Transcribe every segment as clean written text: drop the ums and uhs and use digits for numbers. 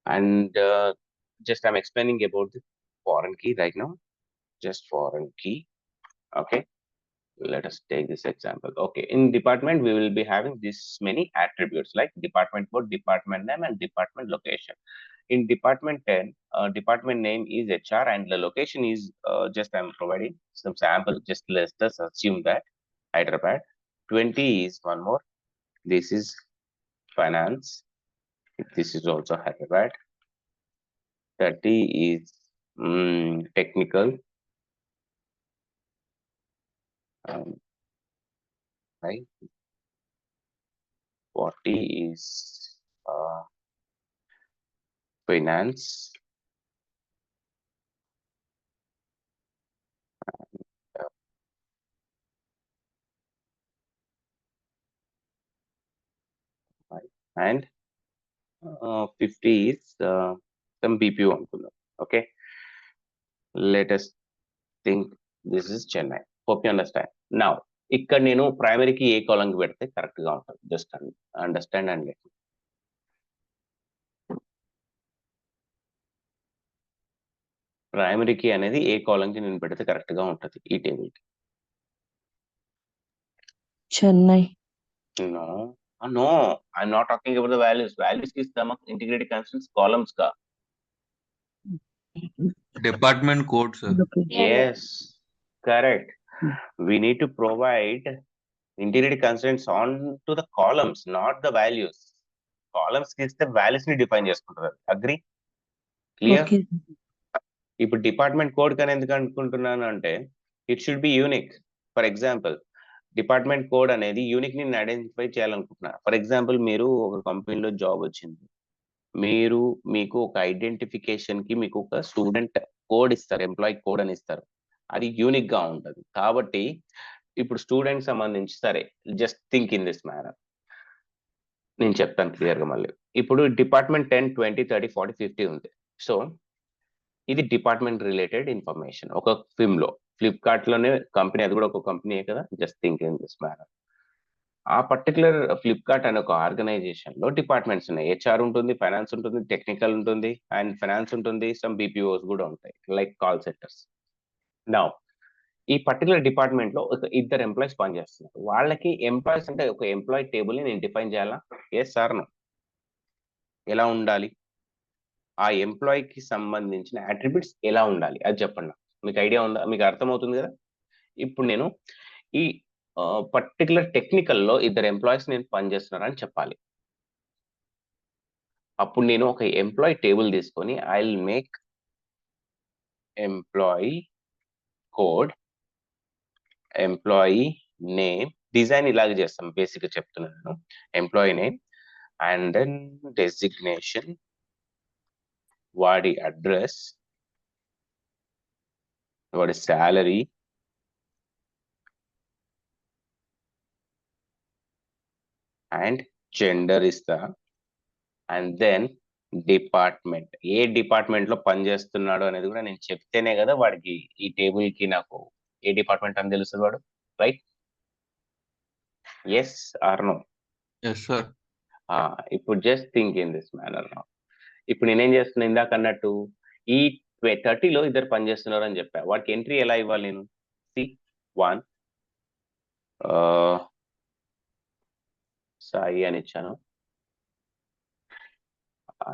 And just I'm explaining about the foreign key right now. Just foreign key. Okay. Let us take this example. Okay. In department, we will be having this many attributes like department code, department name, and department location. In department 10, department name is HR and the location is just I'm providing some sample. Just let's just assume that Hyderabad. 20 is one more. This is finance. This is also Hyderabad. 30 is technical. Right. 40 is finance. And 50 is some BPO అనుకుందాం. Okay. Let us think this is Chennai. Hope you understand. Now, ఇక్కడ నేను ప్రైమరీకి ఏ కాలంకి పెడితే correct గా ఉంటుంది. Just understand and let. Primary key అనేది ఏ కాలంకి నేను పెడితే కరెక్ట్ గా ఉంటుంది ఈ టేబుల్ కి. Chennai. No, no, I'm not talking about the values. Values is the integrated constants columns ka. Department code, sir. Yes, correct. We need to provide integrated constants on to the columns, not the values. Columns is the values ni define చేసుకుంటారు. Agree? Clear? Okay. ఇప్పుడు department code కానీ ఎందుకు అనుకుంటున్నాను అంటే it should be unique. For example department code అనేది unique ని identify చేయాలనుకుంటున్నా. For example మీరు ఒక కంపెనీలో జాబ్ వచ్చింది, మీకు ఒక ఐడెంటిఫికేషన్ కి మీకు ఒక స్టూడెంట్ కోడ్ ఇస్తారు, ఎంప్లాయీ కోడ్ అని ఇస్తారు. అది యూనిక్ గా ఉంటుంది. కాబట్టి ఇప్పుడు స్టూడెంట్ సంబంధించి సరే just think in this manner. నేను చెప్తాను క్లియర్ గా మళ్ళీ. ఇప్పుడు డిపార్ట్మెంట్ 10, 20, 30, 40, 50 ఉంది. సో ఇది డిపార్ట్మెంట్ రిలేటెడ్ ఇన్ఫర్మేషన్. ఒక ఫిమ్ లో ఫ్లిప్కార్ట్ లోనే కంపెనీ, అది కూడా ఒక కంపెనీయే కదా. Just think in this manner. ఆ పర్టికులర్ ఫ్లిప్కార్ట్ అనే ఒక ఆర్గనైజేషన్ లో డిపార్ట్మెంట్స్ ఉన్నాయి. హెచ్ఆర్ ఉంటుంది, ఫైనాన్స్ ఉంటుంది, టెక్నికల్ ఉంటుంది, అండ్ ఫైనాన్స్ ఉంటుంది, సమ్ బీపీఓస్ కూడా ఉంటాయి లైక్ కాల్ సెంటర్స్. నౌ ఈ పర్టికులర్ డిపార్ట్మెంట్ లో ఒక ఇద్దరు ఎంప్లాయీస్ పనిచేస్తున్నారు. వాళ్ళకి ఎంప్లాయీస్ అంటే ఒక ఎంప్లాయీ టేబుల్ ని నేను డిఫైన్ చేయాలా? Yes sir no. ఎలా ఉండాలి? ఆ ఎంప్లాయీకి సంబంధించిన అట్రిబ్యూట్స్ ఎలా ఉండాలి అది చెప్పండి. మీకు ఐడియా ఉందా? మీకు అర్థమవుతుంది కదా? ఇప్పుడు నేను ఈ పర్టికులర్ టెక్నికల్లో ఇద్దరు ఎంప్లాయీస్ నేను పనిచేస్తున్నారని చెప్పాలి. అప్పుడు నేను ఒక ఎంప్లాయీ టేబుల్ తీసుకొని I will make employee code, employee name, design ఇలాగే చేస్తాం. బేసిక్ గా చెప్తున్నాను. Employee name and then designation, వాడి అడ్రస్, వాడి శాలరీ, అండ్ జెండర్ ఇస్తా. అండ్ దెన్ డిపార్ట్మెంట్, ఏ డిపార్ట్మెంట్ లో పనిచేస్తున్నాడు అనేది కూడా నేను చెప్తేనే కదా వాడికి ఈ టేబుల్ కి నాకు ఏ డిపార్ట్మెంట్ అని తెలుస్తుంది వాడు. Right? Yes or no? Yes, sir. ఇప్పుడు just think in this manner. ఇప్పుడు నేనేం చేస్తున్నా, ఇందాక అన్నట్టు ఈ 30లో ఇద్దరు పనిచేస్తున్నారు అని చెప్పా. వాడికి ఎంట్రీ ఎలా ఇవ్వాలి నేను? C1 సాయి అని ఇచ్చాను.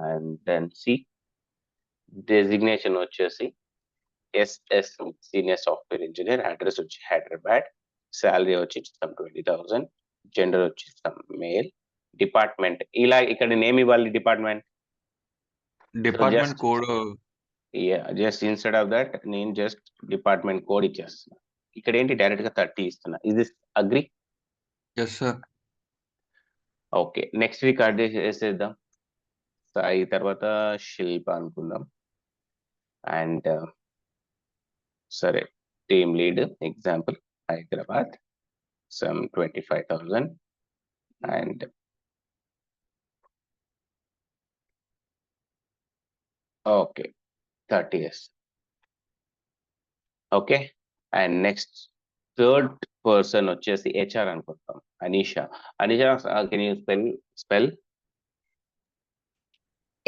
అండ్ దెన్ సి డెసిగ్నేషన్ వచ్చేసి SS senior software engineer, address వచ్చి హైదరాబాద్, శాలరీ వచ్చి ఇస్తాం 20,000, జెండర్ వచ్చి ఇస్తాం మేల్, డిపార్ట్మెంట్ ఇలా ఇక్కడ నేమ్ ఇవ్వాలి department. Department code. Just instead of that నేను జస్ట్ డిపార్ట్మెంట్ కోడ్ ఇచ్చేస్తున్నా. ఇక్కడ ఏంటి డైరెక్ట్ గా 30 ఇస్తున్నా. ఇది agree? Yes, sir. Okay, next week add చేసేద్దాం. సాయి తర్వాత శిల్ప అనుకుందాం. అండ్ సరే, team lead example Hyderabad, some 25,000 and okay 30 years. Okay, and next third person వచ్చేసి హెచ్ఆర్ అనుకుంటాం. Anisha. Anisha, can you spell?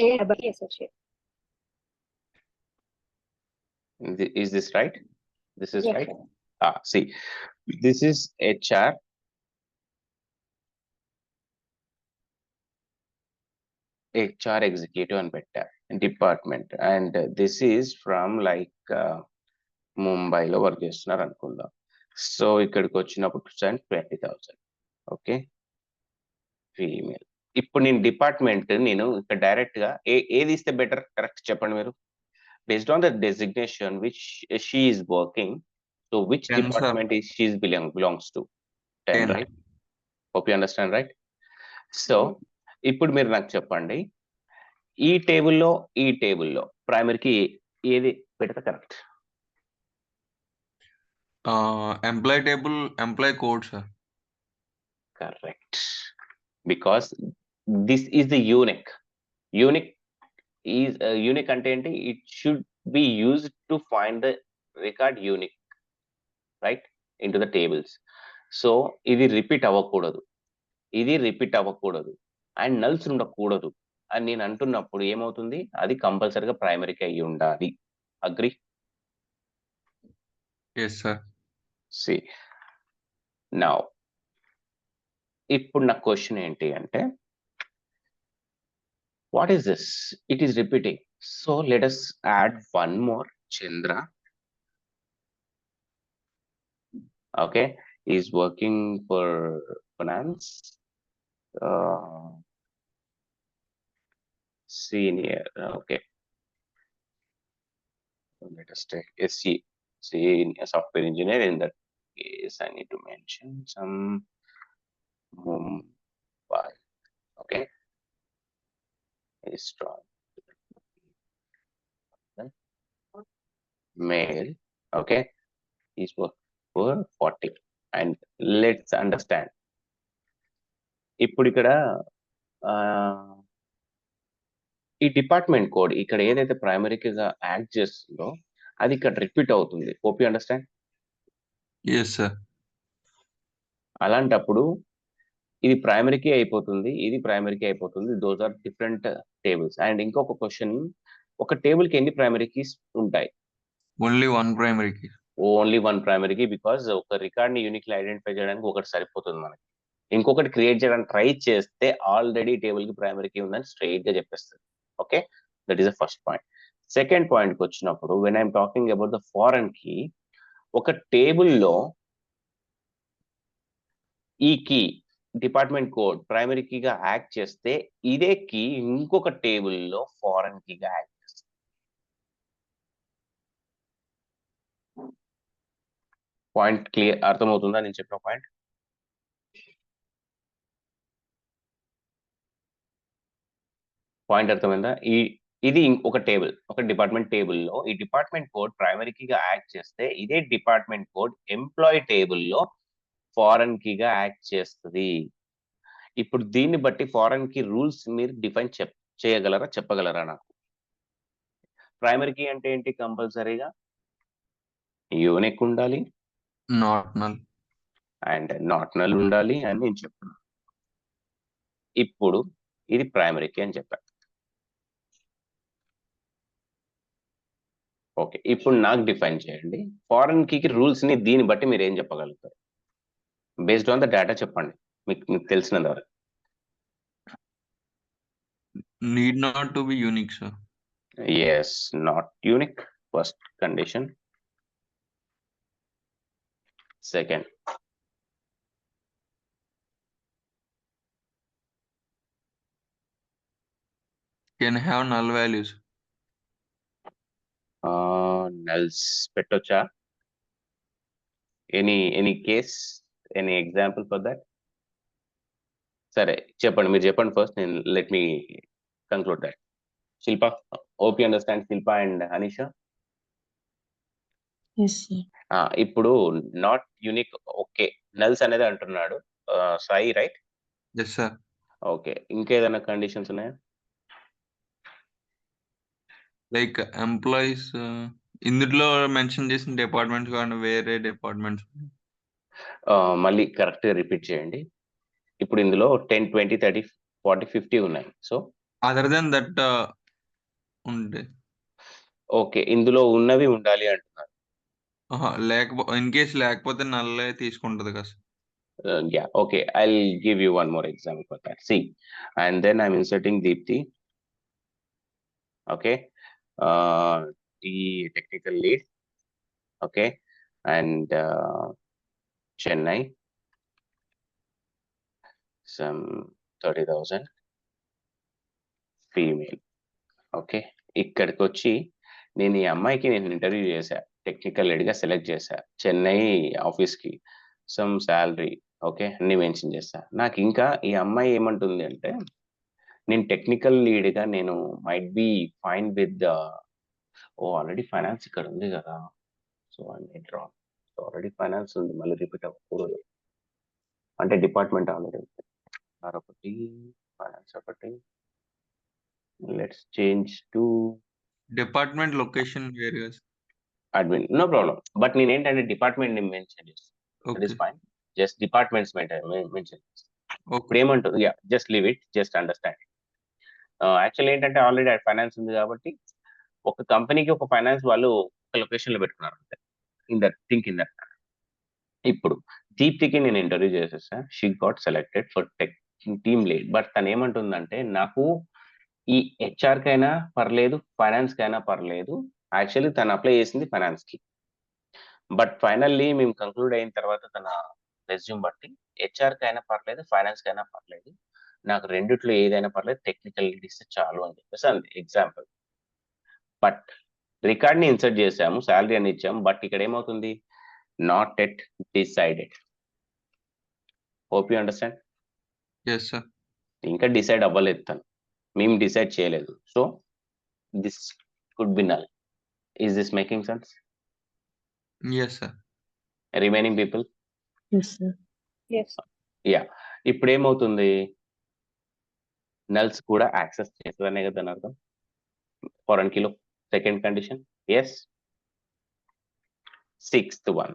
associate. Is this right? This is Yes, right. sir. See, this is HR. HR executive and better department, and this is from like ముంబైలో work చేస్తున్నారు అనుకుందాం. So ఇక్కడికి వచ్చినప్పుడు 20,000. Okay, female. ఇప్పుడు నేను department నేను ఇక్కడ direct గా ఏది ఇస్తే బెటర్, కరెక్ట్ చెప్పండి మీరు. Based on the designation which she is working, so which 10, sir. Department is she belongs to? 10, 10. Right? Hope you understand, right? So ఇప్పుడు మీరు నాకు చెప్పండి, ఈ టేబుల్లో ప్రైమరీకి ఏది పెడితే correct? Employee table, employee code, sir. Correct. Because this is the unique. Unique is unique అంటే ఏంటి? It should be used to find the record unique, right, into the tables. So ఇది రిపీట్ అవ్వకూడదు, అండ్ నల్స్ ఉండకూడదు అని నేను అంటున్నప్పుడు ఏమవుతుంది? అది కంపల్సరీగా ప్రైమరీకి అయ్యి ఉండాలి. Agri? Yes, sir. See, now ఇప్పుడు నా క్వశ్చన్ ఏంటి అంటే, what is this? It is repeating. So let us add one more. Chandra, okay, is working for finance, senior. Okay, let us take SC, senior software engineer. In that case, I need to mention some Mumbai. Okay, is strong. Male. Okay, is work for 40. And let's understand. ఇప్పుడు ఇక్కడ ఈ department code ఇక్కడ ఏదైతే ప్రైమరీగా act చేస్తుందో అది ఇక్కడ repeat అవుతుంది. Hope you understand? Yes, sir. అలాంటప్పుడు ఇది ప్రైమరీకి అయిపోతుంది, ఇది ప్రైమరీకి అయిపోతుంది. Those are different tables. And ఇంకొక క్వశ్చన్, ఒక టేబుల్ కి ఎన్ని ప్రైమరీ కీస్ ఉంటాయి? Only one primary key. Only one primary key, because ఒక రికార్డ్ ని యూనిక్లీ ఐడెంటిఫై చేయడానికి ఒకటి సరిపోతుంది మనకి. ఇంకొకటి క్రియేట్ చేయడానికి ట్రై చేస్తే ఆల్రెడీ టేబుల్ కి ప్రైమరీ కీ ఉందని స్ట్రైట్ గా చెప్పేస్తుంది. Okay, that is the first point. Second point కి వచ్చినప్పుడు, when I'm talking about the foreign key, ఒక టేబుల్లో ఈ కీ డిపార్ట్మెంట్ కోడ్ ప్రైమరీ కీగా యాక్ట్ చేస్తే ఇదే కీ ఇంకొక టేబుల్లో ఫారెన్ కీగా యాక్ట్ చేస్తుంది. Point clear? అర్థమవుతుందా నేను చెప్పిన పాయింట్? పాయింట్ అర్థమైందా? ఇది ఒక టేబుల్, ఒక డిపార్ట్మెంట్ టేబుల్లో ఈ డిపార్ట్మెంట్ కోడ్ ప్రైమరీ కీగా యాక్ట్ చేస్తే ఇదే డిపార్ట్మెంట్ కోడ్ ఎంప్లాయీ టేబుల్లో ఫారెన్ కీగా యాక్ట్ చేస్తుంది. ఇప్పుడు దీన్ని బట్టి ఫారెన్ కీ రూల్స్ మీరు డిఫైన్ చేయగలరా, చెప్పగలరా నాకు? ప్రైమరీ కీ అంటే ఏంటి? కంపల్సరీగా యూనిక్ ఉండాలి, Not null. And not null ఉండాలి అని నేను చెప్తున్నాను. ఇప్పుడు ఇది ప్రైమరీ కీ అని చెప్పాను. ఓకే, ఇప్పుడు నాకు డిఫైన్ చేయండి ఫారెన్ కీకి రూల్స్ ని. దీన్ని బట్టి మీరు ఏం చెప్పగలుగుతారు? బేస్డ్ ఆన్ ద డేటా చెప్పండి, మీకు తెలిసినంత వరకు. Need not to be unique, sir. Yes, not unique, first condition. Second, Can have null values. nulls పెట్టొచ్చా? Any case, any example for that? సరే చెప్పండి, మీరు చెప్పండి ఫస్ట్, నేను let me conclude that. Shilpa, hope you understand. Shilpa and Anisha? Yes, sir. ఇప్పుడు not unique, okay, నల్స్ అనేది అంటున్నాడు Sai, right? Yes, sir. Okay, ఇంకేదైనా కండిషన్స్ ఉన్నాయా? Like employees, ఇందులో మెన్షన్ చేసిన డిపార్ట్మెంట్స్ కానీ వేరే డిపార్ట్మెంట్స్. మళ్ళీ కరెక్ట్గా రిపీట్ చేయండి. ఇప్పుడు ఇందులో 10, 20, 30, 40, 50 ఉన్నాయి. సో అదర్ దెన్ దట్ ఉండే. ఓకే. ఇందులో ఉన్నవి ఉండాలి అంటున్నారు. ఇన్ కేస్ లేకపోతే నల్లే తీసుకుంటది కదా sir. Yeah, okay. I'll give you one more example for that. See, and then I'm inserting Deepthi. Okay. The technical lead. Okay. And Chennai. Some 30,000. Female. Okay. ఇక్కడికొచ్చి నేను ఈ అమ్మాయికి ఇంటర్వ్యూ చేశా. టెక్నికల్ లీడ్‌గా సెలెక్ట్ చేశా. చెన్నై ఆఫీస్‌కి. Some salary okay. అన్నీ mention చేశా. నాకింకా ఈ అమ్మాయి ఏమంటుంది అంటే, నేను టెక్నికల్ లీడ్‌గా నేను might be fine with already finance ఇక్కడ ఉంది కదా! So, I made wrong. Already finance ఉంది. మళ్ళీ రిపీట్ అవ్వకూడదు. అంటే డిపార్ట్మెంట్ ఆల్రెడీ ఉంది. మరొకటి ఫైనాన్స్ ఒకటి. Let's change to department location వేరు కదా sir. Admin. No problem. But నేనేంటంటే డిపార్ట్మెంట్‌ని మెన్షన్ చేస్తాను. That is okay. Fine. Just departments mention చేస్తాను. ఓకే. ఇప్పుడేమంటుంది yeah! Just leave it. Just understand. Actually ఏంటంటే ఆల్రెడీ ఫైనాన్స్ ఉంది కాబట్టి, ఒక కంపెనీకి ఒక ఫైనాన్స్ వాళ్ళు ఒక లొకేషన్‌లో పెట్టుకున్నారు అంతే. In that. ఇప్పుడు దీప్తికి నేను ఇంటర్వ్యూ చేసేసా. She got selected for team lead. But తనేమంటుందంటే, నాకు ఈ హెచ్ఆర్‌కైనా పర్లేదు, ఫైనాన్స్‌కైనా పర్లేదు. యాక్చువల్లీ తను అప్లై చేసింది ఫైనాన్స్‌కి. బట్ ఫైనల్లీ మేము కంక్లూడ్ అయిన తర్వాత తన రెజ్యూమ్ బట్టి హెచ్ఆర్‌కైనా పర్లేదు, ఫైనాన్స్‌కైనా పర్లేదు. నాకు రెండిట్లో ఏదైనా పర్లేదు. టెక్నికల్ లీడ్ ఇస్తే చాలు అని చెప్పేసి అంది ఎగ్జాంపుల్. బట్ రికార్డ్‌ని ఇన్సర్ట్ చేసాము. సాలరీ అని ఇచ్చాము. బట్ ఇక్కడ ఏమవుతుంది? Not at decided. Hope you understand. Yes sir. ఇంకా డిసైడ్ అవ్వలేదు తను. మేము డిసైడ్ చేయలేదు. So, this could be null. Is this making sense? Yes sir. Remaining people? Yes, sir. Yes. Yeah! ఇప్పుడేమవుతుంది? నల్స్ కూడా యాక్సెస్ చేస్తదనే కదా దాని అర్థం. ఫారెన్ కీలో second condition. Yes. Sixth one.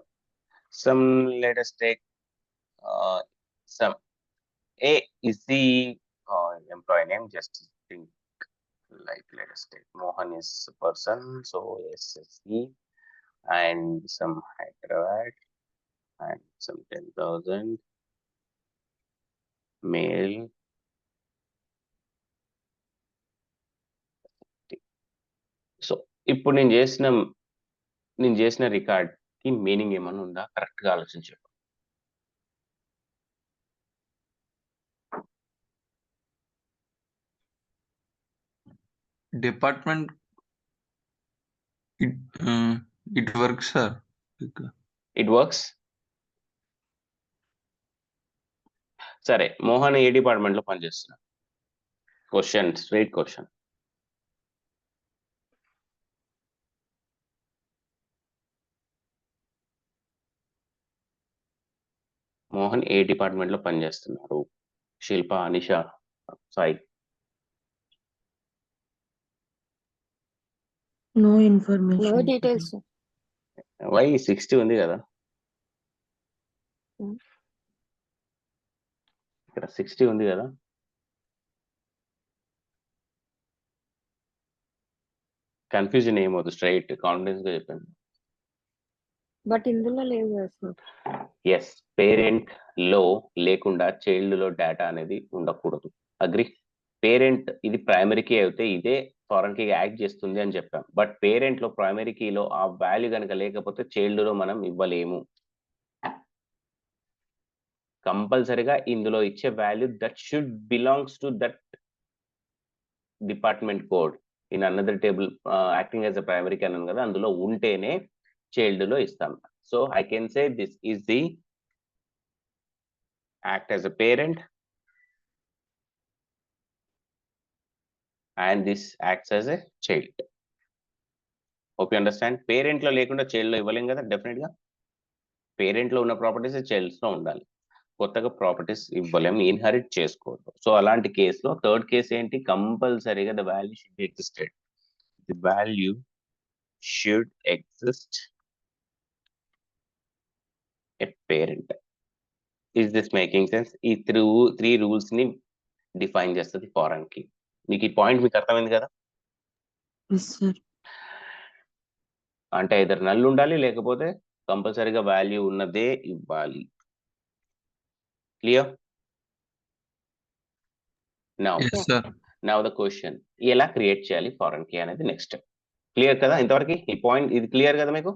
Let us take some. A is the employee name. Just think like let us take Mohan is a person, so SSE and some Hyderabad and some 10,000 male. So ఇప్పుడు నేను చేసిన record కి meaning ఏమన్నా ఉందా? Correct గా ఆలోచించు. Department it works sir. It works. సరే, మోహన్ ఏ డిపార్ట్మెంట్ లో పనిచేస్తున్నా? Question, straight question. మోహన్ ఏ డిపార్ట్మెంట్ లో పనిచేస్తున్నారు? Shilpa, Anisha, Sai. No information. No details. Why 60 ఉంది కదా ఇక్కడ 60 ఉంది కదా. కన్ఫ్యూజన్ ఏమవుతుంది? స్ట్రైట్ కాన్ఫిడెన్స్ గా చెప్పండి. బట్ ఇందులో లేదు కదా సార్. ఎస్, పేరెంట్ లో లేకుండా చైల్డ్ లో డేటా అనేది ఉండకూడదు. అగ్రి. పేరెంట్ ఇది ప్రైమరీ కీ అయితే ఇదే ఫారెన్ కీ యాక్ట్ చేస్తుంది అని చెప్పాం. బట్ పేరెంట్ లో ప్రైమరీ కీలో ఆ వాల్యూ కనుక లేకపోతే చైల్డ్ లో మనం ఇవ్వలేము. కంపల్సరిగా ఇందులో ఇచ్చే value that should belongs to that department code in another table acting as a primary key అన్నాను కదా, అందులో ఉంటేనే చైల్డ్ లో ఇస్తాం. So I can say this is the act as a parent and this acts as a child. Hope you understand. Parent లో లేకుండా child లో ఇవ్వలేం కదా. డెఫినెట్ గా పేరెంట్ లో ఉన్న ప్రాపర్టీస్ చైల్డ్స్ లో ఉండాలి. కొత్తగా ప్రాపర్టీస్ ఇవ్వలేం, ఇన్హెరిట్ చేసుకోవద్దు. సో అలాంటి కేసులో థర్డ్ కేసు ఏంటి? కంపల్సరీగా the value should be existed. The value should exist a parent. Is this making sense? ఈ త్రీ రూల్స్ ని డిఫైన్ చేస్తుంది ఫారెన్ కి. మీకు ఈ పాయింట్ మీకు అర్థమైంది కదా? Yes, sir. అంటే ఇద్దరు నల్లు ఉండాలి, లేకపోతే కంపల్సరీగా వాల్యూ ఉన్నదే ఇవ్వాలి. Clear? Yes sir. Now the question, ఎలా క్రియేట్ చేయాలి ఫారెన్ కీ అనేది నెక్స్ట్. క్లియర్ కదా ఇంతవరకు? ఈ పాయింట్ ఇది క్లియర్ కదా మీకు?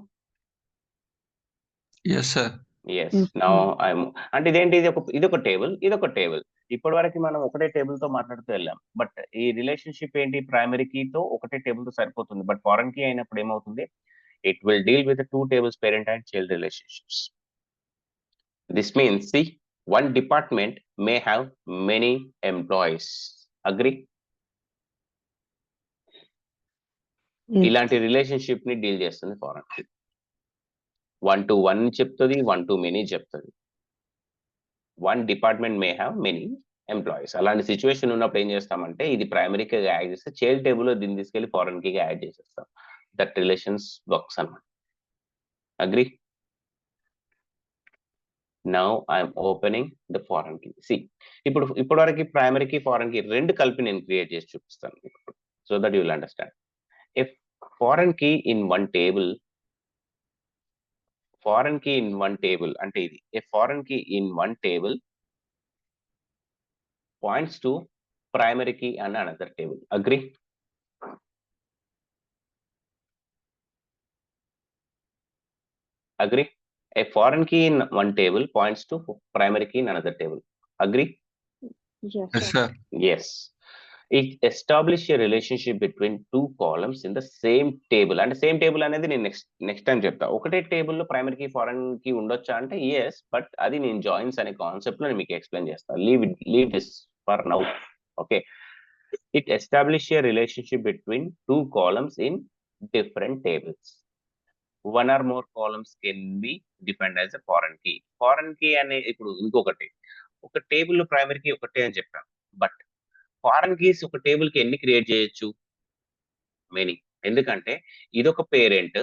Yes sir. Yes. Yes, now sir. I'm అంటే ఇదేంటి, ఇదొక టేబుల్, ఇదొక టేబుల్. ఇప్పటి వరకు మనం ఒకటే టేబుల్ తో మాట్లాడుతూ వెళ్ళాం. బట్ ఈ రిలేషన్షిప్ ఏంటి, ప్రైమరీ కీతో ఒకటే టేబుల్ తో సరిపోతుంది. బట్ ఫారెన్ కీ అయినప్పుడు ఏమవుతుంది, it will deal with 2 tables, parent and child relationships. This means, see, one department may have many employees. Agree? Yes. ఇలాంటి రిలేషన్షిప్ ని డీల్ చేస్తుంది ఫారెన్ కీ. 1 to 1 చెప్తుంది, 1 to many చెప్తుంది. One department may have many employees. అలాంటి situation ఉన్నప్పుడు ఏం చేస్తామంటే, ఇది ప్రైమరీగా యాడ్ చేస్తే చైల్డ్ టేబుల్ లో దీన్ని తీసుకెళ్లి ఫారెన్ కీగా యాడ్ చేసేస్తాం. దట్ రిలేషన్స్ వర్క్స్ అన్నమాట. Agree? Now I'm opening the foreign key. See, ఇప్పటివరకు ప్రైమరీ కీ, ఫారెన్ కీ రెండు కలిపి నేను క్రియేట్ చేసి చూపిస్తాను మీకు, so that you will understand. If foreign key in one table, foreign key in one table అంటే ఇది a foreign key in one table points to primary key and another table. Agree? Agree? A foreign key in one table points to primary key in another table. Agree? Yes, yes sir. Sir. Yes. It establish a relationship between two columns in the same table. అంటే same table అనేది నేను next time చెప్తా. ఒకటే table లో primary key, foreign key ఉండొచ్చా అంటే yes, but అది నేను జాయిన్స్ అనే కాన్సెప్ట్ లో నేను మీకు ఎక్స్ప్లెయిన్ చేస్తాను. Leave this for now. Okay. It establish a relationship between two columns in different tables. One or more columns can be defined as a foreign key. Foreign key అనే ఇప్పుడు ఇంకొకటి, ఒక table లో primary key ఒకటే అని చెప్పాను, but foreign keys ఒక table కి ఎన్ని క్రియేట్ చేయొచ్చు? మెనీ. ఎందుకంటే ఇదొక పేరెంట్,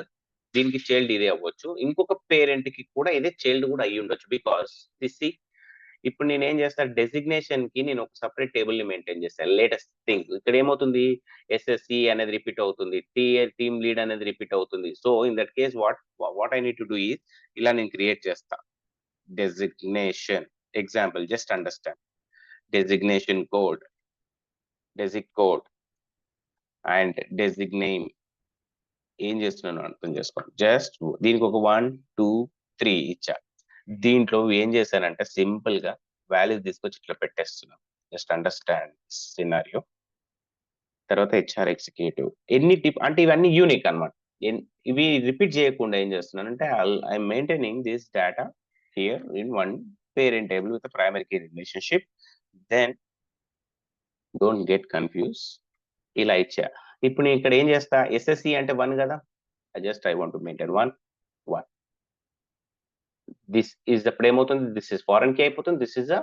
దీనికి చైల్డ్ ఇదే అవ్వచ్చు, ఇంకొక పేరెంట్ కి కూడా ఇదే చైల్డ్ కూడా అయ్యి ఉండొచ్చు. బికాస్ దిస్, ఇప్పుడు నేను ఏం చేస్తాను, డెసిగ్నేషన్ కి నేను ఒక సపరేట్ టేబుల్ ని మెయింటైన్ చేస్తాను. లేటెస్ట్ థింగ్ ఇక్కడ ఏమవుతుంది, ఎస్ఎస్సి అనేది రిపీట్ అవుతుంది, టీమ్ లీడ్ అనేది రిపీట్ అవుతుంది. So in that case what I need to do is, ఇలా నేను క్రియేట్ చేస్తా designation. Example, just understand. Designation code, desig code and desig name. ఏం చేస్తున్నాను అర్థం చేసుకోండి. జస్ట్ దీనికి ఒక 1 2 3 ఇచ్చా. దీంట్లో ఏం చేశానంటే సింపుల్ గా వాల్యూస్ తీసుకొచ్చి ఇట్లా పెట్టేస్తున్నాం. Just understand scenario. తర్వాత హెచ్ఆర్ ఎగ్జిక్యూటివ్ ఎన్ని అంటే ఇవన్నీ యూనిక్ అన్నమాట. ఇవి రిపీట్ చేయకుండా ఏం చేస్తున్నానంటే I'm maintaining this data here in one parent table with primary key relationship. Then don't get confuse. ఇలా ఇచ్చా. ఇప్పుడు నేను ఇక్కడ ఏం చేస్తా, ఎస్ఎస్సి అంటే 1 కదా, I want to maintain 1 1. This is అప్పుడు ఏమవుతుంది, దిస్ ఇస్ ఫారెన్ కీ అయిపోతుంది, this is a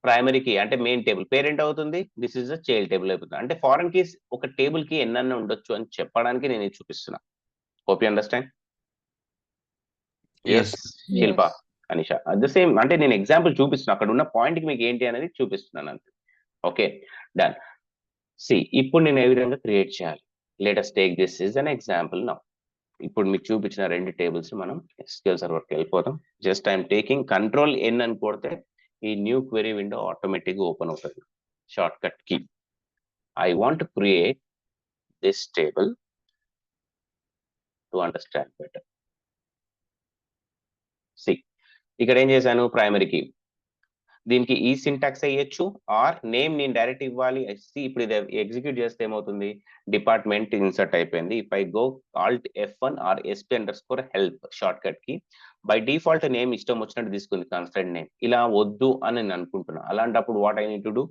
primary key అంటే మెయిన్ టేబుల్ పేరెంట్ అవుతుంది, this is a child table అయిపోతుంది. అంటే ఫారెన్ కీస్ ఒక టేబుల్ కి ఎన్నన్నా ఉండొచ్చు అని చెప్పడానికి నేను ఇది చూపిస్తున్నా. Hope you understand. Yes. Yes Shilpa, Anisha, at the same అంటే నేను ఎగ్జాంపుల్ చూపిస్తున్నా, అక్కడ ఉన్న పాయింట్ కి మీకు ఏంటి అనేది చూపిస్తున్నాను అంతే. Okay, done. సి, ఇప్పుడు నేను ఏ విధంగా క్రియేట్ చేయాలి, let us take this is an example now. ఇప్పుడు మీకు చూపించిన రెండు టేబుల్స్ మనం SQL సర్వర్కి వెళ్ళిపోతాం. Just I'm taking control N అని కొడితే ఈ న్యూ క్వెరీ విండో ఆటోమేటిక్గా ఓపెన్ అవుతుంది. Shortcut key. I want to create this table to understand better. See, ఇక్కడ ఏం చేశాను, ప్రైమరీ కీ, దీనికి ఈ సింటాక్స్ అయ్యొచ్చు ఆర్ నేమ్ నేను డైరెక్ట్ ఇవ్వాలి. ఇప్పుడు ఇది ఎగ్జిక్యూట్ చేస్తే ఏమవుతుంది, డిపార్ట్మెంట్ ఇన్సర్ట్ అయిపోయింది. If I go alt F1 or SP_help shortcut కి, బై డిఫాల్ట్ నేమ్ ఇష్టం వచ్చినట్టు తీసుకుంది, కన్స్ట్రెంట్ నేమ్. ఇలా వద్దు అని నేను అనుకుంటున్నా. అలాంటప్పుడు what I need to do,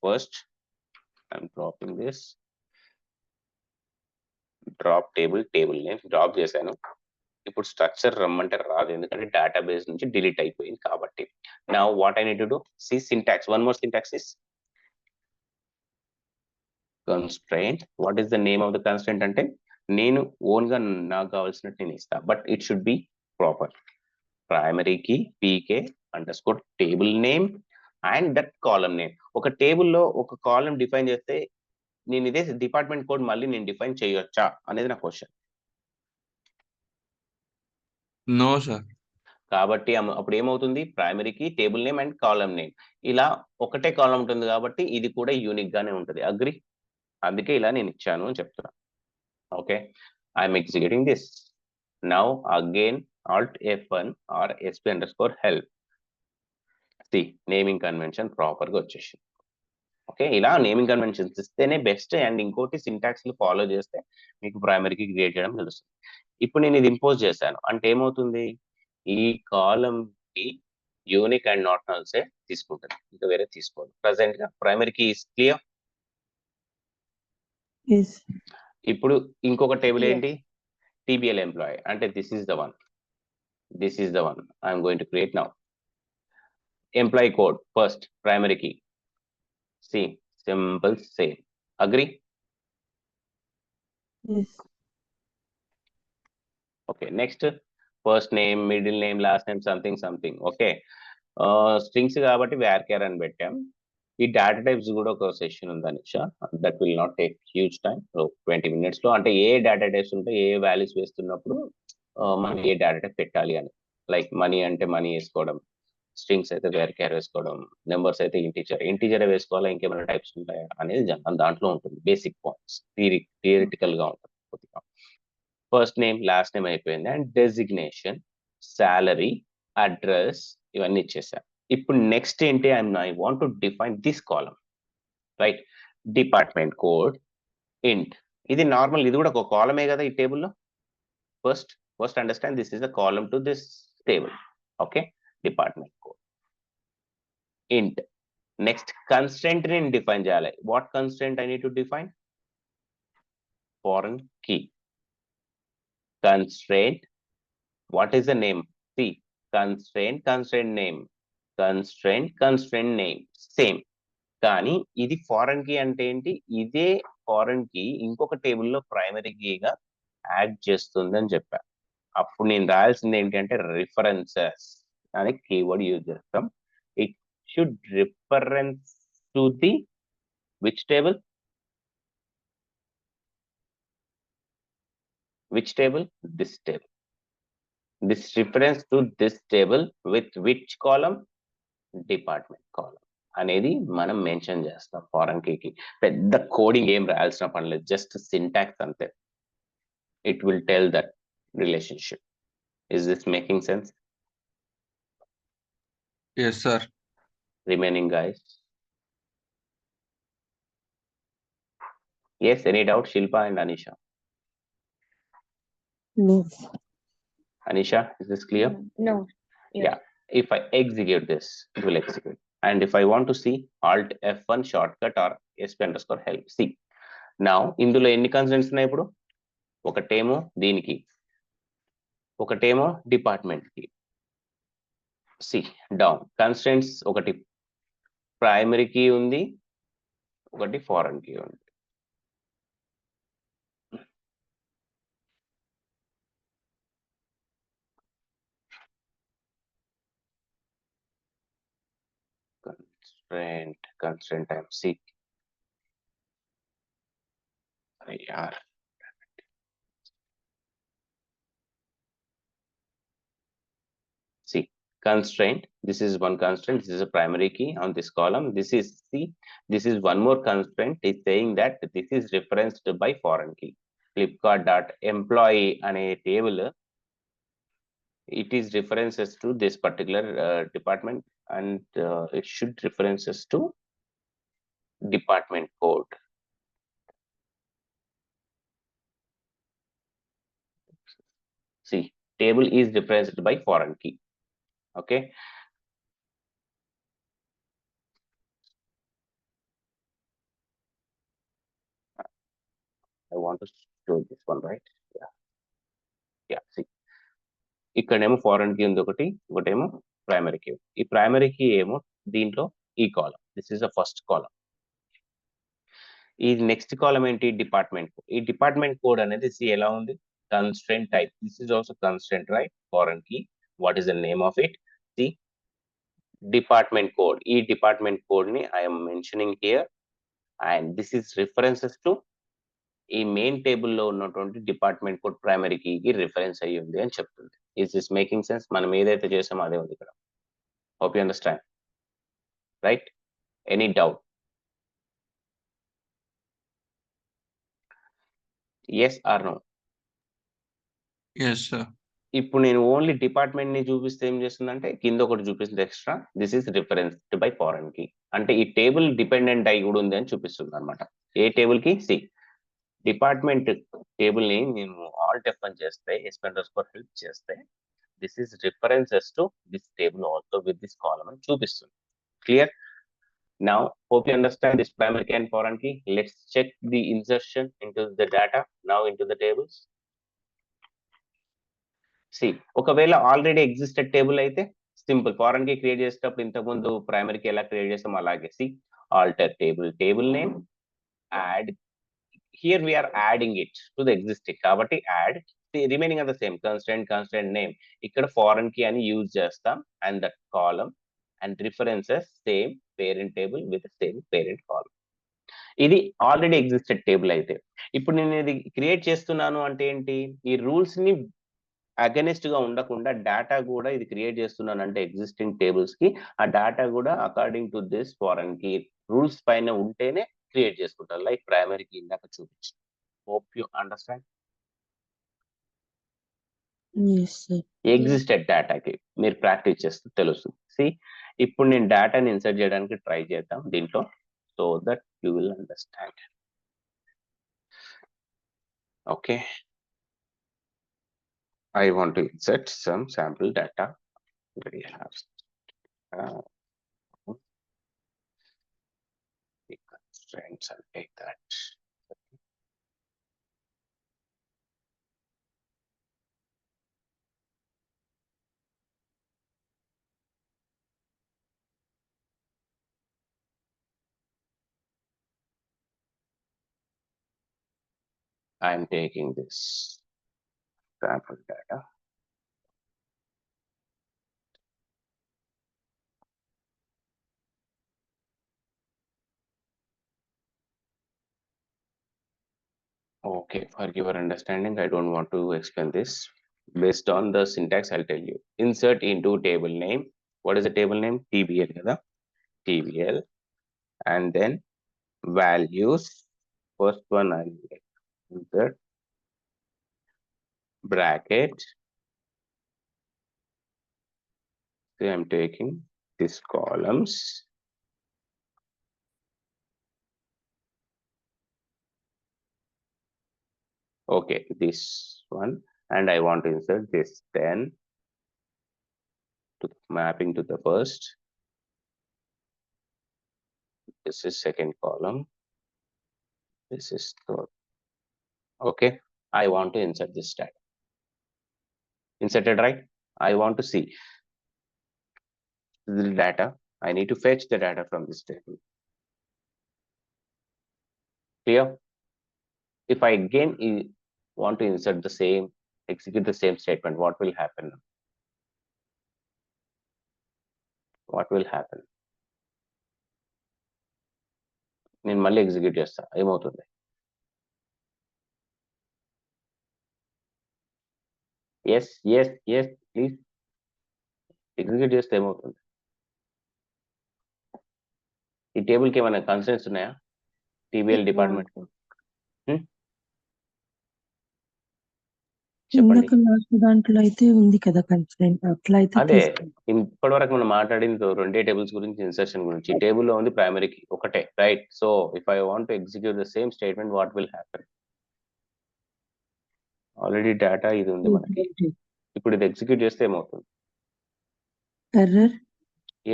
first I'm dropping this, drop table name drop చేశాను. ఇప్పుడు స్ట్రక్చర్ రమ్మంటే రాదు, ఎందుకంటే డేటాబేస్ నుంచి డిలీట్ అయిపోయింది కాబట్టి. Now what I need to do, see syntax, one more syntax is constraint. What is the name of the constraint అంటే నేను ఓన్ గా నాకు కావాల్సినట్టు నేను ఇస్తా, but it should be proper. Primary key pk_table name and that column name. ఒక టేబుల్లో ఒక కాలమ్ డిఫైన్ చేస్తే నేను ఇదే డిపార్ట్మెంట్ కోడ్ మళ్ళీ నేను డిఫైన్ చేయొచ్చా అనేది నా క్వశ్చన్. No sir. కాబట్టి అప్పుడు ఏమవుతుంది, primary key table name and column name ఇలా ఒకటే కాలం ఉంటుంది కాబట్టి ఇది కూడా యూనిక్ గానే ఉంటుంది. అగ్రి? అందుకే ఇలా నేను ఇచ్చాను అని చెప్తున్నా. Okay, I'm executing this now again alt F1 or sp_help. See naming convention proper గా వచ్చేసింది. ఓకే, ఇలా నేమింగ్ కన్వెన్షన్స్ ఇస్తేనే బెస్ట్. అండ్ ఇంకోటి సింటాక్స్ ఫాలో చేస్తే మీకు ప్రైమరీకి క్రియేట్ చేయడం తెలుస్తుంది. ఇప్పుడు నేను ఇది ఇంపోజ్ చేశాను అంటే ఏమవుతుంది, ఈ కాలం కి యూనిక్ అండ్ నాట్ నల్సే తీసుకుంటుంది, ఇంకా వేరే తీసుకోదు. ప్రజెంట్ గా ప్రైమరీకి క్లియర్. Yes. ఇప్పుడు ఇంకొక టేబుల్ Yes. ఏంటి, టీబీఎల్ ఎంప్లాయీ అంటే this is the one. I'm going to create now. Employee code first primary key see simple same. Agree? Yes. Okay, next first name, middle name, last name, something. Okay, strings కాబట్టి varchar అని పెట్టాం. ఈ data types కూడా ఒక session ఉంది Anisha, that will not take huge time. 20 minutes లో అంటే ఏ data types ఉంటే ఏ వాల్యూస్ వేస్తున్నప్పుడు మనం ఏ డేటా టైప్ పెట్టాలి అని. లైక్ మనీ అంటే మనీ వేసుకోవడం, స్ట్రింగ్స్ అయితే వేర్కేర్ వేసుకోవడం, నెంబర్స్ అయితే ఇంటీజర్ వేసుకోవాలా, ఇంకేమైనా టైప్స్ ఉంటాయా అనేది దాంట్లో ఉంటుంది. బేసిక్ పాయింట్స్ థియరిటికల్ గా ఉంటుంది కొద్దిగా. ఫస్ట్ నేమ్, లాస్ట్ నేమ్ అయిపోయింది. అండ్ డెసిగ్నేషన్, సాలరీ, అడ్రస్ ఇవన్నీ ఇచ్చేసాను. ఇప్పుడు నెక్స్ట్ ఏంటి, I want to define this column, right? Department code ఇంట్. ఇది నార్మల్, ఇది కూడా ఒక కాలమే కదా ఈ టేబుల్లో. First understand this is the column to this table. Okay, department code int. Next constraint ని డిఫైన్ చేయాలి. What constraint I need to define? Foreign key constraint. What is the name? See, constraint name, constraint name same. కానీ ఇది foreign key అంటే ఏంటి, ఇదే foreign key ఇంకొక టేబుల్లో primary కీగా add చేస్తుంది అని చెప్పా. అప్పుడు నేను రాయాల్సింది ఏంటంటే రిఫరెన్సెస్ అనే కీవర్డ్ యూజ్ చేస్తాం. It should reference to the which table? Which table? This table. This reference to this table with which column? Department column అనేది మనం మెన్షన్ చేస్తాం ఫారెన్ కీకి. పెద్ద కోడింగ్ ఏం రాయాల్సిన పని లేదు, జస్ట్ సింటాక్స్ అంతే. It will tell that relationship. Is this making sense? Yes, sir. Remaining guys? Yes, any doubt? Shilpa and Anisha. No. Anisha, is this clear? No. Yes. Yeah. If I execute this, it will execute. And if I want to see, Alt F1 shortcut or sp_help. See, now ఇందులో ఎన్ని constraints ఉన్నాయి ఇప్పుడు? ఒకటేమో దీనికి, ఒకటేమో department కి. C down constraints, ఒకటి ప్రైమరీకి ఉంది, ఒకటి ఫారెన్ కి ఉంది. constraint I'm seeking. Yeah. See, constraint, this is one constraint, this is a primary key on this column. This is this is one more constraint. It's saying that this is referenced by foreign key. Flipkart.employee ane table, it is references to this particular department, and it should references to department code. See, table is referenced by foreign key. Okay. I want to show this one, right? Yeah. See, ఇక్కడేమో foreign key ఉంది ఒకటి, ఒకటేమో primary key. ఈ primary key ఏమో దీంట్లో ఈ column, this is the first column. ఈ next కాలం ఏంటి, డిపార్ట్మెంట్. ఈ డిపార్ట్మెంట్ కోడ్ అనేది ఎలా ఉంది, constraint type. This is also constraint, right? Foreign key. What is the name of it? See department code. ఈ డిపార్ట్మెంట్ కోడ్ ని I'm mentioning here, and this is references to ఈ main table లో ఉన్నటువంటి department code primary కీకి reference అయ్యి ఉంది అని చెప్తుంది. Is this making sense? మనం ఏదైతే చేసామో అదే ఉంది ఇక్కడ. Hope you understand, right? Any doubt? Yes or no? Yes sir. ఇప్పుడు నేను ఓన్లీ డిపార్ట్మెంట్ ని చూపిస్తే ఏం చేస్తుందంటే కింద ఒకటి చూపిస్తుంది extra, this is referenced by foreign key. అంటే ఈ టేబుల్ డిపెండెంట్ అయి కూడా ఉంది అని చూపిస్తుంది అనమాట. ఏ టేబుల్ కి? సి డిపార్ట్మెంట్ టేబుల్ ని నేను ఆల్ట్ F1 చేస్తే s_help చేస్తే this is references to this table also with this column అని చూపిస్తుంది. Clear? Now hope you understand this primary key and foreign key. Let's check the insertion into the data now into the tables. See, ఒకవేళ already existed table అయితే simple, foreign key create చేసేటప్పుడు ఇంతకు ముందు primary key ఎలా create చేస్తాం అలాగే. See alter table name, add. Here we are adding it to the existing, కాబట్టి add remaining are the same, constraint name. ఇక్కడ ఫారెన్ కీ అని యూజ్ చేస్తాం, and that column and references same parent table with same parent column. ఇది already existed table అయితే. ఇప్పుడు నేను ఇది create చేస్తున్నాను అంటే ఏంటి? ఈ రూల్స్ ని అగెనిస్ట్ గా ఉండకుండా డేటా కూడా ఇది క్రియేట్ చేస్తున్నాను అంటే ఎగ్జిస్టింగ్ టేబుల్స్ కి ఆ డేటా కూడా according to this foreign key rules పైన ఉంటేనే క్రియేట్ చేసుకుంటారు. లైక్ ప్రైమరీ కీ ఇందాక చూపించి. Hope you understand. Yes, sir. Existed డేటాకి మీరు ప్రాక్టీస్ చేస్తే తెలుస్తుంది. సి ఇప్పుడు నేను డేటాని ఇన్సర్ట్ చేయడానికి ట్రై చేద్దాం దీంట్లో, so that you will understand. Okay, I want to insert some sample data. We have the constraints. I'll take that. I'm taking this sample data. Okay, for your understanding, I don't want to explain this. Based on the syntax, I'll tell you. Insert into table name. What is the table name? TBL, kada? TBL, and then values. First one I'll insert bracket. So I'm taking these columns. Okay, this one, and I want to insert this 10 to mapping to the first. This is second column. This is third. Okay, I want to insert this data. Inserted, right? I want to see the data. I need to fetch the data from this table. Clear? If I again want to insert the same, execute the same statement, what will happen? What will happen? నేను మళ్ళీ execute చేస్తా, ఏమవుతుంది? Yes yes yes please execute చేస్తే ఏమవుతుంది? ఈ టేబుల్కి ఏమైనా concerns ఉన్నాయా? TBL department చెప్పండి. ఇందాక లాస్ట్ దాంట్లో అయితే ఉంది కదా కన్స్ట్రెంట్, అట్లా అయితే అదే తీసుకోండి. ఇప్పటి వరకు మనం మాట్లాడింది రెండే టేబుల్స్ గురించి, ఇన్సర్షన్ గురించి. ఈ టేబుల్లో ఉంది ప్రైమరీకి ఒకటే, right? So if I want to execute the same statement, what will happen? Already data ఇది ఉంది మనకి. ఇప్పుడు ఇది ఎగ్జిక్యూట్ చేస్తే ఏమవుతుంది? ఎర్రర్.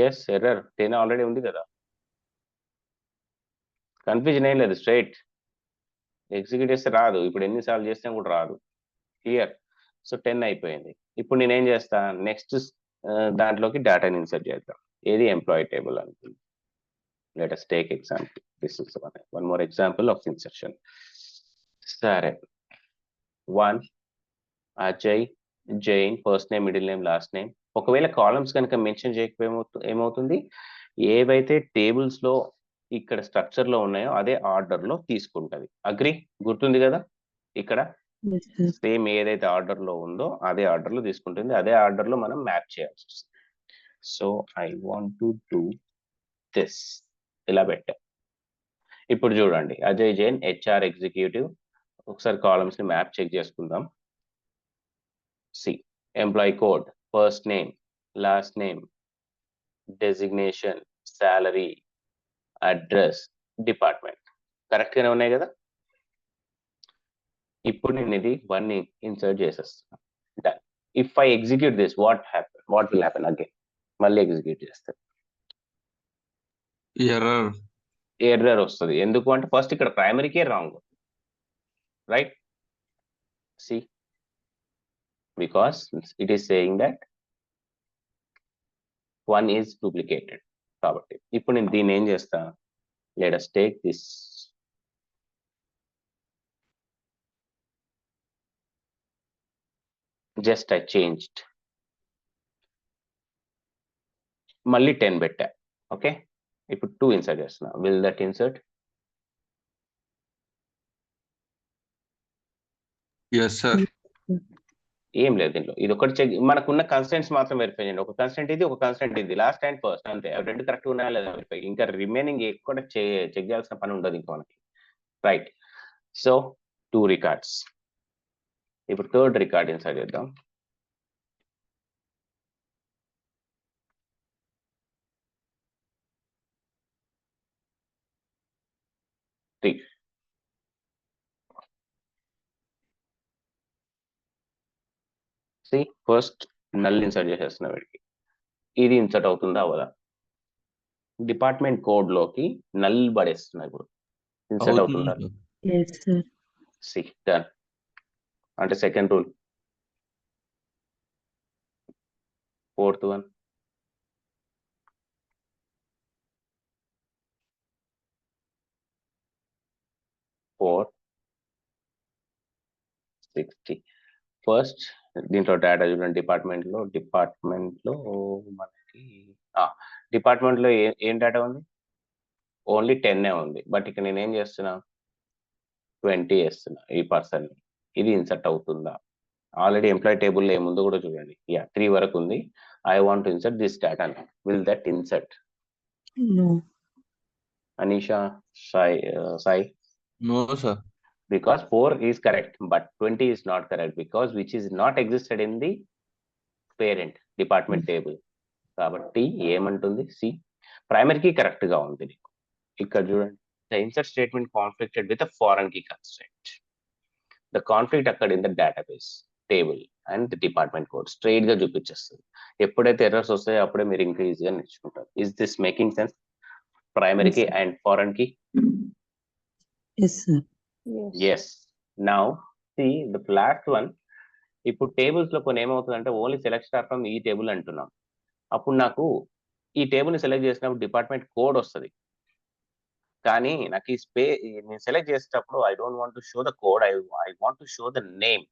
Yes, error. 10 ఆల్రెడీ ఉంది కదా, కన్ఫ్యూజన్ ఏం లేదు, స్ట్రైట్ ఎగ్జిక్యూట్ చేస్తే రాదు. ఇప్పుడు ఎన్నిసార్లు చేస్తే కూడా రాదు. క్లియర్? సో 10 అయిపోయింది. ఇప్పుడు నేనేం చేస్తా, నెక్స్ట్ దాంట్లోకి డేటాని ఇన్సర్ట్ చేద్దాం. ఏది? ఎంప్లాయీ టేబుల్ అనుకుంది. Let us take example. This is one more example of insertion. సరే, 1 Ajay, Jane, first name, middle name, last name, ఒకవేళ కాలమ్స్ కనుక మెన్షన్ చేయకపోతే ఏమవుతుంది, ఏవైతే టేబుల్స్ లో ఇక్కడ స్ట్రక్చర్ లో ఉన్నాయో అదే ఆర్డర్ లో తీసుకుంటది. అగ్రి, గుర్తుంది కదా? ఇక్కడ Yes, sir. సేమ్ ఏదైతే ఆర్డర్ లో ఉందో అదే ఆర్డర్ లో తీసుకుంటుంది, అదే ఆర్డర్ లో మనం మ్యాప్ చేయాల్సి వస్తుంది. So I want to do this, ఇలా పెట్టా. ఇప్పుడు చూడండి, అజయ్ జైన్ హెచ్ఆర్ ఎగ్జిక్యూటివ్. ఒకసారి కాలమ్స్ ని మ్యాప్ చెక్ చేసుకుందాం. See employee code, first name, last name, designation, salary, address, department correct గానే ఉన్నాయి కదా? ఇప్పుడు నేను ఇది 1 ఇన్సర్ట్ చేసేస్తాను. Done. If I execute this, what will happen again? మళ్ళీ ఎగ్జిక్యూట్ చేస్తాను, ఎర్రర్. ఎర్రర్ వస్తుంది. ఎందుకు అంటే ఫస్ట్ ఇక్కడ ప్రైమరీకే wrong, right? See, because it is saying that 1 is duplicated. కాబట్టి ఇప్పుడు నేను దీన్ని ఏం చేస్తా, let us take this. Just I changed, మళ్ళీ 10 పెట్టా. ఓకే, ఇప్పుడు 2 ఇన్సర్ట్ చేస్తున్నా. Will that insert? Yes sir. ఏం లేదు దీంట్లో. ఇది ఒకటి చెక్, మనకున్న కన్స్టెంట్స్ మాత్రం వెరిఫై చేయండి. ఒక కన్స్టెంట్ ఇది, ఒక కన్స్టెంట్ ఇది, లాస్ట్ అండ్ ఫస్ట్, అంతే. అవి రెండు కరెక్ట్ ఉన్నాయా లేదా వెరిఫై. ఇంకా రిమైనింగ్ ఎక్కువ చెక్ చేయాల్సిన పని ఉండదు ఇంకా మనకి, రైట్? So 2 records. ఇప్పుడు థర్డ్ రికార్డ్ ఇన్సర్ట్ చేద్దాం. సి, ఫస్ట్ నల్ ఇన్సర్ట్ చేసేస్తున్నా వీడికి. ఇది ఇన్సర్ట్ అవుతుందా అవదా? డిపార్ట్మెంట్ కోడ్ లోకి నల్ పడేస్తున్నా ఇప్పుడు. ఇన్సర్ట్ అవుతుందా? Yes, sir. See, done. అంటే second rule. Fourth one, four 60. First దీంట్లో డేటా చూడండి. డిపార్ట్మెంట్ లో మనకి డిపార్ట్మెంట్ లో ఏం డేటా ఉంది? ఓన్లీ 10 ఉంది. బట్ ఇక్కడ నేను ఏం చేస్తున్నా, 20 చేస్తున్నా ఈ పర్సన్. ఇది ఇన్సర్ట్ అవుతుందా? ఆల్రెడీ ఎంప్లాయీ టేబుల్లో ఏముందో కూడా చూడండి. 3 వరకు ఉంది. I want to insert this data. Will that insert? No. Anisha, Sai? No sir. Because 4 is correct, but 20 is not correct because which is not existed in the parent department table. కాబట్టి ఏమంటుంది? C, primary key correct గా ఉంది నీకు. ఇక్కడ చూడండి, the insert statement conflicted with foreign key constraint. The conflict అక్కడ in the database table and the department code straight గా చూపించేస్తుంది. ఎప్పుడైతే ఎర్రర్స్ వస్తాయో అప్పుడే మీరు ఇంకా ఈజీగా నేర్చుకుంటారు. Is this making sense? Primary key and foreign key? Yes, sir. Yes. Now see the last one. ఇప్పుడు టేబుల్స్ లో కొన్ని ఏమవుతుందంటే ఓన్లీ సెలెక్ట్ స్టార్ ఫ్రమ్ ఈ టేబుల్ అంటున్నాం. అప్పుడు నాకు ఈ టేబుల్ ని సెలెక్ట్ చేసినప్పుడు డిపార్ట్మెంట్ కోడ్ వస్తుంది. కానీ నాకు నేను సెలెక్ట్ చేసేటప్పుడు I don't want to show the code, I want to show the name.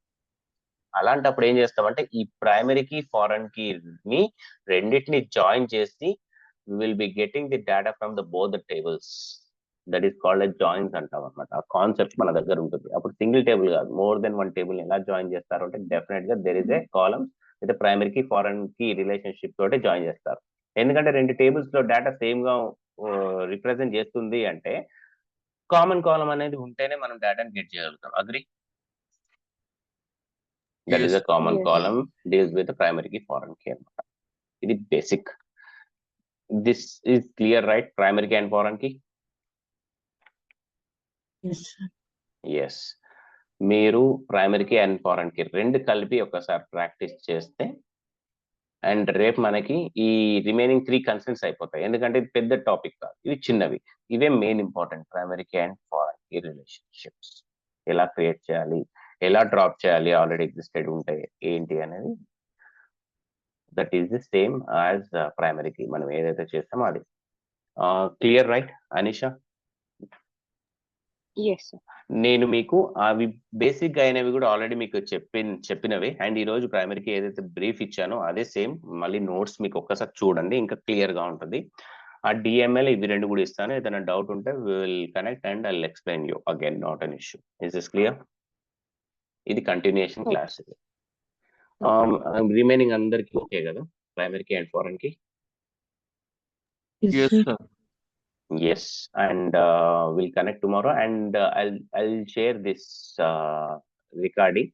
అలాంటప్పుడు ఏం చేస్తామంటే ఈ ప్రైమరీ కీ ఫారెన్ కీ ని రెండింటిని జాయిన్ చేసి will be getting the data from the both the tables. That is called as joins అంటాం అనమాట. ఆ కాన్సెప్ట్ మన దగ్గర ఉంటుంది. అప్పుడు సింగిల్ టేబుల్ కాదు, మోర్ దెన్ 1 టేబుల్ ఎలా జాయిన్ చేస్తారు అంటే డెఫినెట్ గా there is a column with primary key foreign key relationship తోటి జాయిన్ చేస్తారు. ఎందుకంటే 2 టేబుల్స్ లో డేటా సేమ్ గా రిప్రజెంట్ చేస్తుంది అంటే కామన్ కాలం అనేది ఉంటేనే మనం డేటాని గెట్ చేయగలుగుతాం. Agri? That is a common Yes. column deals with the primary key foreign key అన్నమాట. ఇది basic. This is clear, right? Primary key and foreign key? Yes, sir. Yes. మీరు primary key and foreign key రెండు కలిపి ఒకసారి practice చేస్తే and రేపు మనకి ఈ రిమైనింగ్ 3 కన్సెంట్స్ అయిపోతాయి. ఎందుకంటే ఇది పెద్ద టాపిక్ కాదు, ఇవి చిన్నవి. ఇవే main important. Primary key and foreign key relationships ఎలా క్రియేట్ చేయాలి, ఎలా డ్రాప్ చేయాలి, ఆల్రెడీ ఎగ్జిస్టెడ్ ఉంటాయి ఏంటి అనేది. That is the same as primary key. మనం ఏదైతే చేస్తామో అది. Clear, right Anisha? Yes, sir. నేను మీకు అవి బేసిక్ గా అయినవి కూడా ఆల్రెడీ మీకు చెప్పినవి, అండ్ ఈ రోజు ప్రైమరీకి ఏదైతే బ్రీఫ్ ఇచ్చానో అదే సేమ్ మళ్ళీ నోట్స్ మీకు ఒక్కసారి చూడండి, ఇంకా క్లియర్ గా ఉంటుంది. ఆ డిఎంఎల్ ఇవి రెండు కూడా ఇస్తాను. ఏదైనా డౌట్ ఉంటే will connect and I will explain you again, not an issue. Is this clear? ఇది కంటిన్యూషన్ Okay. క్లాస్. ఇది రిమైనింగ్ అందరికి ఓకే కదా, ప్రైమరీకి అండ్ ఫారెన్ కి? Yes, Yes, sir. sir. Yes, and we'll connect tomorrow, and I'll share this recording